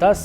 10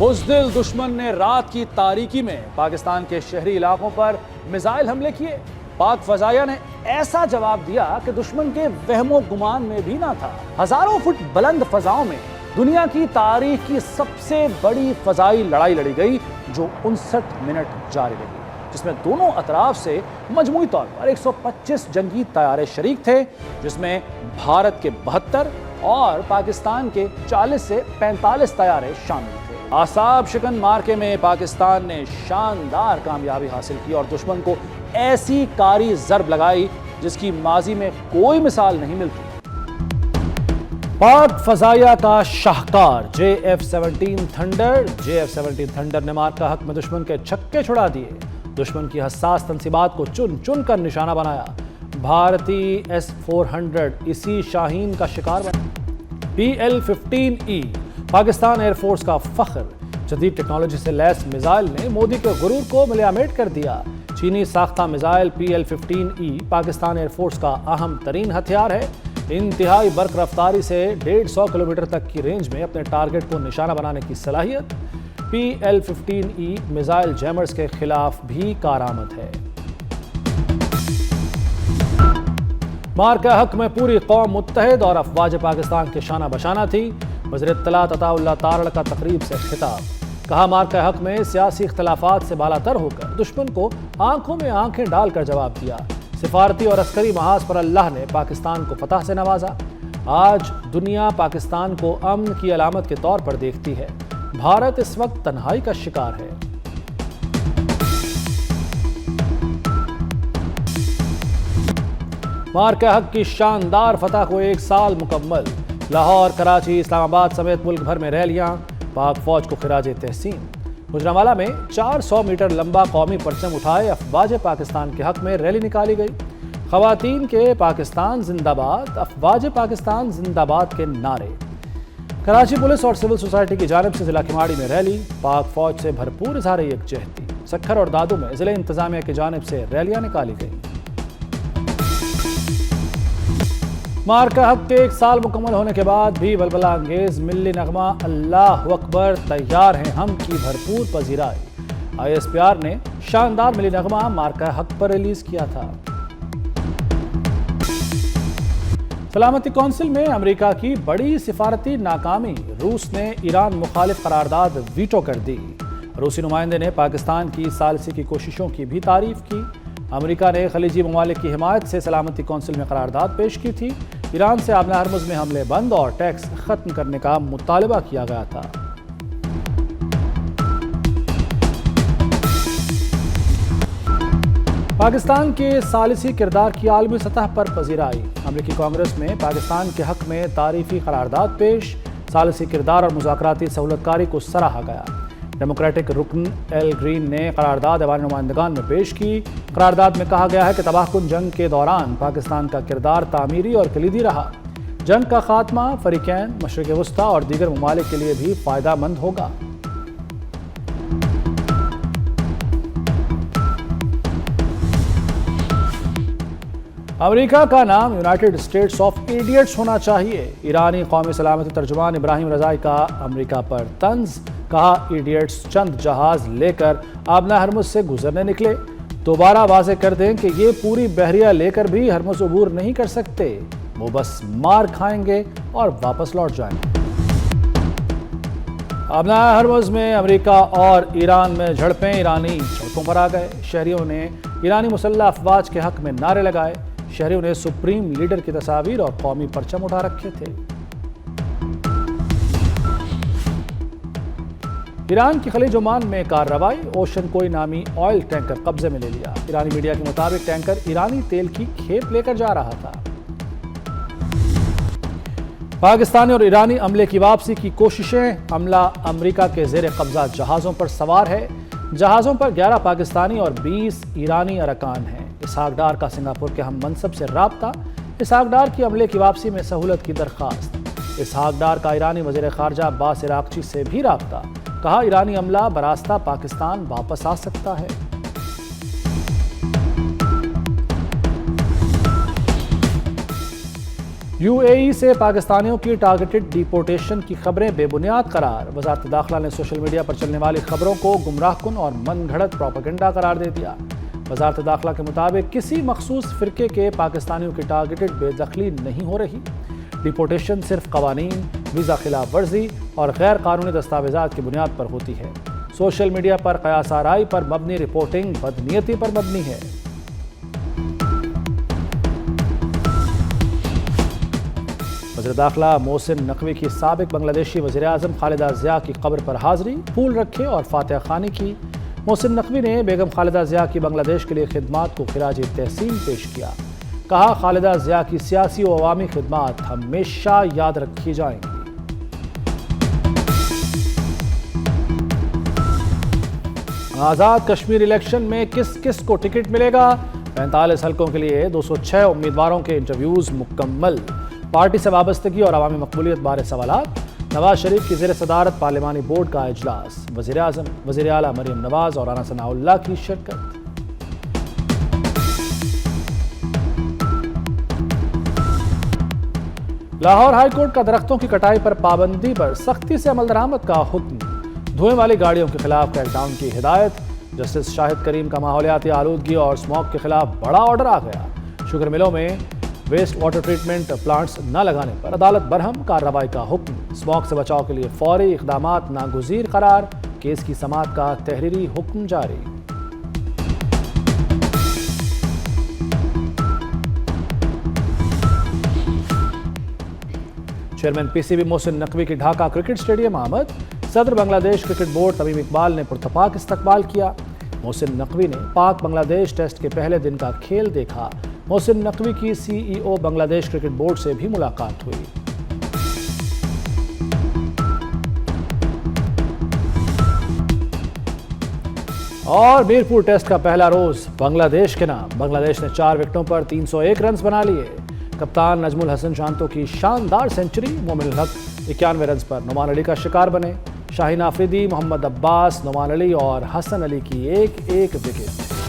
بزدل دشمن نے رات کی تاریکی میں پاکستان کے شہری علاقوں پر میزائل حملے کیے۔ پاک فضائیہ نے ایسا جواب دیا کہ دشمن کے وہم و گمان میں بھی نہ تھا۔ ہزاروں فٹ بلند فضاؤں میں دنیا کی تاریخ کی سب سے بڑی فضائی لڑائی لڑی گئی جو 59 منٹ جاری رہی، جس میں دونوں اطراف سے مجموعی طور پر 125 جنگی طیارے شریک تھے، جس میں بھارت کے 72 اور پاکستان کے 40 سے 45 طیارے شامل تھے۔ اعصاب شکن مارکے میں پاکستان نے شاندار کامیابی حاصل کی اور دشمن کو ایسی کاری ضرب لگائی جس کی ماضی میں کوئی مثال نہیں ملتی۔ پاک فضائیہ کا شاہکار JF-17 تھنڈر نے مارکہ حق میں دشمن کے چھکے چھڑا دیے، دشمن کی حساس تنصیبات کو چن چن کر نشانہ بنایا۔ بھارتی S-400 اسی شاہین کا شکار بنا۔ PL-15E پاکستان ایئر فورس کا فخر، جدید ٹیکنالوجی سے لیس میزائل نے مودی کے غرور کو ملیامیٹ کر دیا۔ چینی ساختہ missile PL-15E Pakistan air force کا اہم ترین ہتھیار ہے۔ انتہائی برق رفتاری سے 150 کلومیٹر تک کی رینج میں اپنے ٹارگٹ کو نشانہ بنانے کی صلاحیت PL-15E میزائل جیمرز کے خلاف بھی کارآمد ہے۔ مارکہ حق میں پوری قوم متحد اور افواج پاکستان کے شانہ بشانہ تھی۔ وزیر اطلاعات عطا اللہ تارڑ کا تقریب سے خطاب، کہا مارکہ حق میں سیاسی اختلافات سے بالاتر ہو کر دشمن کو آنکھوں میں آنکھیں ڈال کر جواب دیا۔ سفارتی اور عسکری محاذ پر اللہ نے پاکستان کو فتح سے نوازا۔ آج دنیا پاکستان کو امن کی علامت کے طور پر دیکھتی ہے۔ بھارت اس وقت تنہائی کا شکار ہے۔ مارکہ حق کی شاندار فتح کو 1 سال مکمل۔ لاہور، کراچی، اسلام آباد سمیت ملک بھر میں ریلیاں، پاک فوج کو خراج تحسین۔ گوجرانوالہ میں 400 میٹر لمبا قومی پرچم اٹھائے افواج پاکستان کے حق میں ریلی نکالی گئی۔ خواتین کے پاکستان زندہ باد، افواج پاکستان زندہ باد کے نعرے۔ کراچی پولیس اور سول سوسائٹی کی جانب سے ضلع کھماڑی میں ریلی، پاک فوج سے بھرپور اظہار یکجہتی۔ سکھر اور دادو میں ضلع انتظامیہ کی جانب سے ریلیاں نکالی گئیں۔ مارکہ حق کے 1 سال مکمل ہونے کے بعد بھی بلبلہ انگیز ملی نغمہ اللہ اکبر تیار ہیں ہم کی بھرپور پذیرائی۔ ISPR نے شاندار ملی نغمہ مارکہ حق پر ریلیز کیا تھا۔ سلامتی کونسل میں امریکہ کی بڑی سفارتی ناکامی، روس نے ایران مخالف قرارداد ویٹو کر دی۔ روسی نمائندے نے پاکستان کی ثالثی کی کوششوں کی بھی تعریف کی۔ امریکہ نے خلیجی ممالک کی حمایت سے سلامتی کونسل میں قرارداد پیش کی تھی۔ ایران سے آبنہ ہرمز میں حملے بند اور ٹیکس ختم کرنے کا مطالبہ کیا گیا تھا۔ پاکستان کے ثالثی کردار کی عالمی سطح پر پذیرائی، امریکی کانگریس میں پاکستان کے حق میں تعریفی قرارداد پیش، ثالثی کردار اور مذاکراتی سہولت کاری کو سراہا گیا۔ ڈیموکریٹک رکن ایل گرین نے قرارداد ایوان نمائندگان میں پیش کی۔ قرارداد میں کہا گیا ہے کہ تباہ کن جنگ کے دوران پاکستان کا کردار تعمیری اور کلیدی رہا۔ جنگ کا خاتمہ فریقین، مشرق وسطیٰ اور دیگر ممالک کے لیے بھی فائدہ مند ہوگا۔ امریکہ کا نام یونائیٹڈ اسٹیٹس آف ایڈیٹس ہونا چاہیے، ایرانی قومی سلامتی ترجمان ابراہیم رضائی کا امریکہ پر طنز، کہا ایڈیٹس چند جہاز لے کر آبنہ ہرمز سے گزرنے نکلے، دوبارہ واضح کر دیں کہ یہ پوری بحریہ لے کر بھی ہرمز عبور نہیں کر سکتے، وہ بس مار کھائیں گے اور واپس لوٹ جائیں گے۔ آبنہ ہرمز میں امریکہ اور ایران میں جھڑپیں، ایرانی سڑکوں پر آ گئے، شہریوں نے ایرانی مسلح افواج کے حق میں نعرے لگائے، شہریوں نے سپریم لیڈر کی تصاویر اور قومی پرچم اٹھا رکھے تھے۔ ایران کی خلیج عمان میں کارروائی، اوشن کوئی نامی آئل ٹینکر قبضے میں لے لیا، ایرانی میڈیا کے مطابق ٹینکر ایرانی تیل کی کھیپ لے کر جا رہا تھا۔ پاکستانی اور ایرانی عملے کی واپسی کی کوششیں، عملہ امریکہ کے زیر قبضہ جہازوں پر سوار ہے، جہازوں پر 11 پاکستانی اور 20 ایرانی ارکان ہیں۔ اسحاق ڈار کا سنگاپور کے ہم منصب سے رابطہ، اسحاق ڈار کی عملے کی واپسی میں سہولت کی درخواست۔ اسحاق ڈار کا ایرانی وزیر خارجہ عباس عراقچی سے بھی رابطہ، کہا ایرانی عملہ براستہ پاکستان واپس آ سکتا ہے۔ UAE سے پاکستانیوں کی ٹارگیٹڈ ڈیپورٹیشن کی خبریں بے بنیاد قرار۔ وزارت داخلہ نے سوشل میڈیا پر چلنے والی خبروں کو گمراہ کن اور من گھڑت پروپیگنڈا قرار دے دیا۔ وزارت داخلہ کے مطابق کسی مخصوص فرقے کے پاکستانیوں کی ٹارگیٹڈ بے دخلی نہیں ہو رہی۔ ڈیپورٹیشن صرف قوانین، ویزا خلاف ورزی اور غیر قانونی دستاویزات کی بنیاد پر ہوتی ہے۔ سوشل میڈیا پر قیاس آرائی پر مبنی رپورٹنگ بدنیتی پر مبنی ہے۔ وزیر داخلہ محسن نقوی کی سابق بنگلہ دیشی وزیر اعظم خالدہ ضیاء کی قبر پر حاضری، پھول رکھے اور فاتحہ خوانی کی۔ محسن نقوی نے بیگم خالدہ ضیاء کی بنگلہ دیش کے لیے خدمات کو خراج تحسین پیش کیا۔ کہا خالدہ ضیاء کی سیاسی و عوامی خدمات ہمیشہ یاد رکھی جائیں گی۔ آزاد کشمیر الیکشن میں کس کس کو ٹکٹ ملے گا؟ 45 حلقوں کے لیے 206 امیدواروں کے انٹرویوز مکمل۔ پارٹی سے وابستگی اور عوامی مقبولیت بارے سوالات۔ نواز شریف کی زیر صدارت پارلیمانی بورڈ کا اجلاس۔ وزیر اعظم، وزیر اعلیٰ مریم نواز اور رانا ثناء اللہ کی شرکت۔ لاہور ہائی کورٹ کا درختوں کی کٹائی پر پابندی پر سختی سے عمل درآمد کا حکم۔ دھوئیں والی گاڑیوں کے خلاف کریک ڈاؤن کی ہدایت۔ جسٹس شاہد کریم کا ماحولیاتی آلودگی اور اسموگ کے خلاف بڑا آرڈر آ گیا۔ شوگر ملوں میں ویسٹ واٹر ٹریٹمنٹ پلانٹس نہ لگانے پر عدالت برہم، کارروائی کا حکم۔ اسموگ سے بچاؤ کے لیے فوری اقدامات ناگزیر قرار۔ کیس کی سماعت کا تحریری حکم جاری۔ چیئرمین PCB محسن نقوی کی ڈھاکہ کرکٹ اسٹیڈیم آمد۔ صدر بنگلہ دیش کرکٹ بورڈ تمیم اقبال نے پرتپاک استقبال کیا۔ محسن نقوی نے پاک بنگلہ دیش ٹیسٹ کے پہلے دن کا کھیل دیکھا۔ محسن نقوی کی CEO بنگلہ دیش کرکٹ بورڈ سے بھی ملاقات ہوئی۔ اور میرپور ٹیسٹ کا پہلا روز بنگلہ دیش کے نام۔ بنگلہ دیش نے 4 وکٹوں پر 301 رنز بنا لیے۔ کپتان نجم الحسن شانتو کی شاندار سنچری۔ مومن الحق 91 رنز پر نعمان علی کا شکار بنے۔ شاہین آفریدی، محمد عباس، نعمان علی اور حسن علی کی ایک ایک وکٹ۔